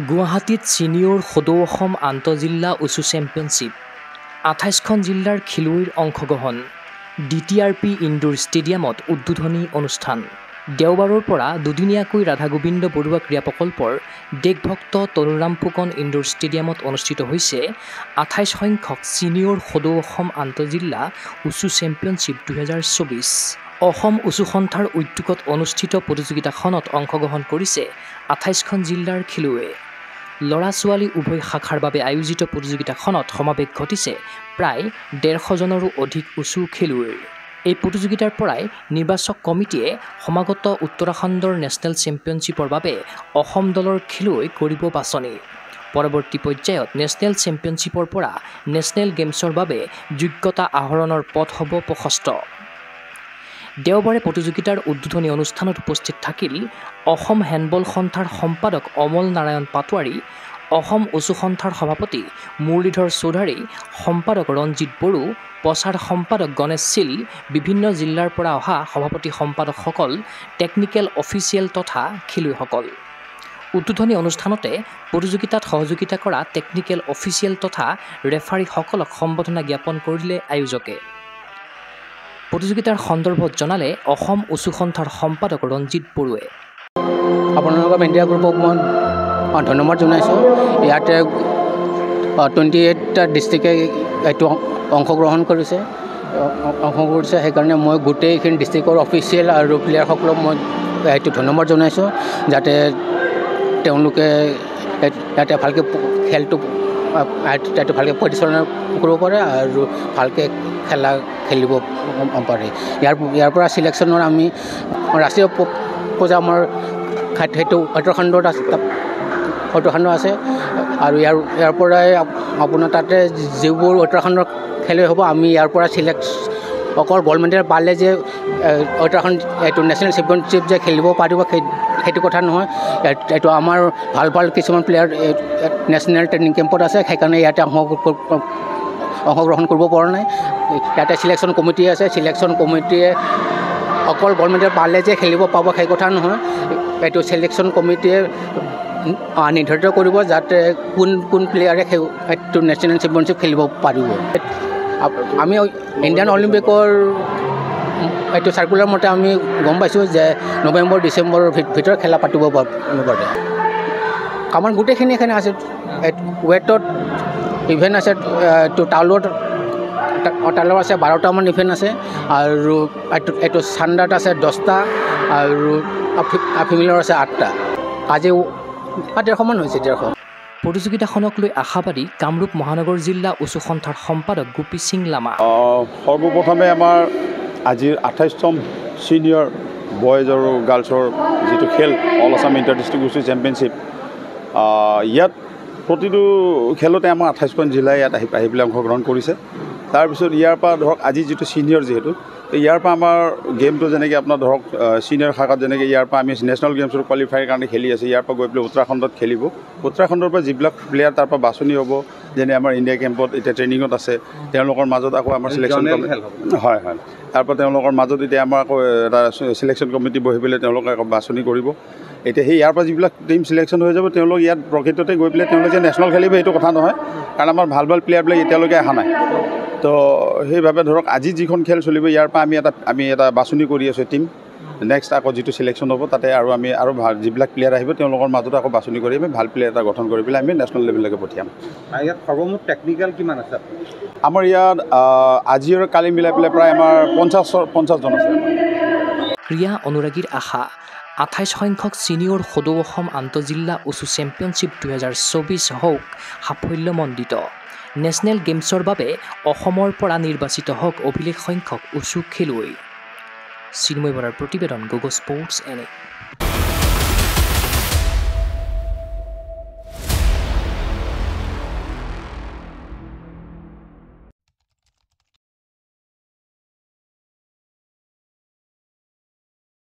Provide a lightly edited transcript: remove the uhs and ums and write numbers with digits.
গুৱাহাটীত ছিনিয়ৰ সদৌ অসম আন্তঃজিলা উচু চেম্পিয়নশ্বিপ ২৮খন জিলাৰ খেলুৱৈৰ অংশগ্ৰহণ DTRP ইনডোৰ ষ্টেডিয়ামত উদ্বোধনী অনুষ্ঠান দেওবাৰৰ পৰা দুদিনীয়াকৈ ৰাধা গোবিন্দ বৰুৱা ক্ৰীড়া প্ৰকল্পৰ দেশভক্ত তনুৰাম ফুকন ইনডোৰ ষ্টেডিয়ামত অনুষ্ঠিত হৈছে ২৮ সংখ্যক ছিনিয়ৰ সদৌ অসম আন্তঃজিলা উচু চেম্পিয়নশ্বিপ ২০২৪ অসম উচু সন্থাৰ উদ্যোগত অনুষ্ঠিত প্ৰতিযোগিতাখনত অংশগ্ৰহণ কৰিছে ২৮খন জিলাৰ খেলুৱৈ ল'ৰা-ছোৱালী উভয় শাখাৰ বাবে আয়োজিত প্ৰতিযোগিতাখনত সমাৱেশ ঘটিছে প্ৰায় ১৫০ জনৰো অধিক উচু খেলুৱৈৰ এই প্ৰতিযোগিতাৰ পৰাই নিৰ্বাচক কমিটিয়ে সমাগত উত্তৰাখণ্ডৰ নেশ্যনেল চেম্পিয়নশ্বিপৰ বাবে অসম দলৰ খেলুৱৈ কৰিব বাছনি পৰৱৰ্তী পৰ্যায়ত নেশ্যনেল চেম্পিয়নশ্বিপৰ পৰা নেশ্যনেল গেমছৰ বাবে যোগ্যতা আহৰণৰ পথ হ'ব প্ৰশস্ত দেওবাৰে প্ৰতিযোগিতাৰ উদ্বোধনী অনুষ্ঠানত উপস্থিত থাকিল অসম হেণ্ডবল সন্থাৰ সম্পাদক অমল নাৰায়ণ পাটোৱাৰী অসম উচু সন্থাৰ সভাপতি মুৰলীধৰ চৌধুৰী সম্পাদক ৰঞ্জিত বড়ো প্ৰচাৰ সম্পাদক গণেশ শীল বিভিন্ন জিলাৰ পৰা অহা সভাপতি সম্পাদকসকল টেকনিকেল অফিচিয়েল তথা খেলুৱৈসকল উদ্বোধনী অনুষ্ঠানতে প্ৰতিযোগিতাত সহযোগিতা কৰা টেকনিকেল অফিচিয়েল তথা ৰেফাৰীসকলক সম্বৰ্ধনা জ্ঞাপন কৰিলে আয়োজকে প্ৰতিযোগিতাৰ সন্দৰ্ভত জনালে অসম উচু সন্থাৰ সম্পাদক ৰঞ্জিত বড়োৱে আপোনালোকৰ মিডিয়া গ্ৰুপক মই ধন্যবাদ জনাইছোঁ ইয়াতে 28টা ডিষ্ট্ৰিক্টে এইটো অংশগ্ৰহণ কৰিছে সেইকাৰণে মই গোটেইখিনি ডিষ্ট্ৰিক্টৰ অফিচিয়েল আৰু প্লেয়াৰসকলক মই এইটো ধন্যবাদ জনাইছোঁ যাতে তেওঁলোকে ইয়াতে ভালকৈ খেলটো ভালকৈ পৰিচালনা কৰিব পাৰে আৰু ভালকৈ খেলিব পাৰে ইয়াৰ পৰা চিলেকশ্যনৰ আমি ৰাষ্ট্ৰীয় পৰ্যায়ত আমাৰ সেইটো উত্তৰাখণ্ডত আছে আৰু ইয়াৰ পৰাই আপোনাৰ তাতে যিবোৰ উত্তৰাখণ্ডৰ খেলুৱৈ হ'ব আমি ইয়াৰ পৰা অকল গ'ল্ড মেডেল পালে যে উত্তৰাখণ্ড এইটো নেশ্যনেল চেম্পিয়নশ্বিপ যে খেলিব পাৰিব সেইটো কথা নহয় এইটো আমাৰ ভাল কিছুমান প্লেয়াৰ নেশ্যনেল ট্ৰেইনিং কেম্পত আছে সেইকাৰণে ইয়াতে অংশগ্ৰহণ কৰিব পৰা নাই ইয়াতে চিলেকশ্যন কমিটি আছে চিলেকশ্যন কমিটিয়ে অকল গ'ল্ড মেডেল পালে যে খেলিব পাব সেই কথা নহয় এইটো চিলেকশ্যন কমিটিয়ে নিৰ্ধাৰিত কৰিব যাতে কোন প্লেয়াৰে এইটো নেশ্যনেল চেম্পিয়নশ্বিপ খেলিব পাৰিব আমি ইণ্ডিয়ান অলিম্পিকৰ এইটো চাৰ্কুলাৰ মতে আমি গম পাইছোঁ যে নৱেম্বৰ ডিচেম্বৰৰ ভিতৰত খেলা পাতিব পাৰে আমাৰ গোটেইখিনি এখানে আছে ৱেটত ইভেণ্ট আছে টাউলত আছে 12টামান ইভেণ্ট আছে আৰু এইটো চান্দাত আছে 10টা আৰু ফিমেলৰ আছে 8টা আজি 150মান হৈছে 150 প্ৰতিযোগিতাখনক লৈ আশাবাদী কামৰূপ মহানগৰ জিলা উচু সন্থাৰ সম্পাদক গোপী সিং লামা সৰ্বপ্ৰথমে আমাৰ আজিৰ 28তম ছিনিয়ৰ বয়জ আৰু গাৰ্লছৰ যিটো খেল অল আছাম ইণ্টাৰ ডিষ্ট্ৰিক্ট উচু চেম্পিয়নশ্বিপ ইয়াত প্ৰতিটো খেলতে আমাৰ 28খন জিলাই ইয়াত আহি পেলাই অংশগ্ৰহণ কৰিছে তাৰপিছত ইয়াৰ পৰা ধৰক আজি যিটো ছিনিয়ৰ যিহেতু ইয়াৰ পৰা আমাৰ গেমটো যেনেকৈ আপোনাৰ ধৰক ছিনিয়ৰ শাখাত যেনেকৈ ইয়াৰ পৰা আমি নেশ্যনেল গেমছৰ কোৱালিফাইৰ কাৰণে খেলি আছে ইয়াৰ পৰা গৈ পেলাই উত্তৰাখণ্ডত খেলিব উত্তৰাখণ্ডৰ পৰা যিবিলাক প্লেয়াৰ তাৰ পৰা বাছনি হ'ব যেনে আমাৰ ইণ্ডিয়া কেম্পত এতিয়া ট্ৰেইনিঙত আছে তেওঁলোকৰ মাজত আকৌ আমাৰ চিলেকশ্যন হয় তাৰ পৰা তেওঁলোকৰ মাজত এতিয়া আমাৰ আকৌ এটা চিলেকশ্যন কমিটি বহি পেলাই তেওঁলোকে আকৌ বাছনি কৰিব এতিয়া সেই ইয়াৰ পৰা যিবিলাক টিম চিলেকশ্যন হৈ যাব তেওঁলোক ইয়াত প্ৰকৃততে গৈ পেলাই তেওঁলোকে যে নেশ্যনেল খেলিব সেইটো কথা নহয় কাৰণ আমাৰ ভাল প্লেয়াৰবিলাক এতিয়ালৈকে অহা নাই তো সেইভাৱে ধৰক আজি যিখন খেল চলিব ইয়াৰ পৰা আমি এটা বাছনি কৰি আছোঁ টিম নেক্সট আকৌ যিটো চিলেকশ্যন হ'ব তাতে আমি আৰু ভাল যিবিলাক প্লেয়াৰ আহিব তেওঁলোকৰ মাজত আকৌ বাছনি কৰি আমি ভাল প্লেয়াৰ এটা গঠন কৰি পেলাই আমি নেশ্যনেল লেভেললৈকে পঠিয়াম ইয়াত সৰ্বমুঠ টেকনিকেল কিমান আছে আমাৰ ইয়াত আজি আৰু কালি মিলাই পেলাই প্ৰায় আমাৰ 50 জন আছে ক্ৰীড়া অনুৰাগীৰ আশা 28 সংখ্যক ছিনিয়ৰ সদৌ অসম আন্তঃজিলা উচু চেম্পিয়নশ্বিপ 2024 হওক সাফল্যমণ্ডিত নেশ্যনেল গেমছৰ বাবে অসমৰ পৰা নিৰ্বাচিত হওক অভিলেখ সংখ্যক উচু খেলুৱৈ চিন্ময় বৰাৰ প্ৰতিবেদন গগো স্পৰ্টছ এনে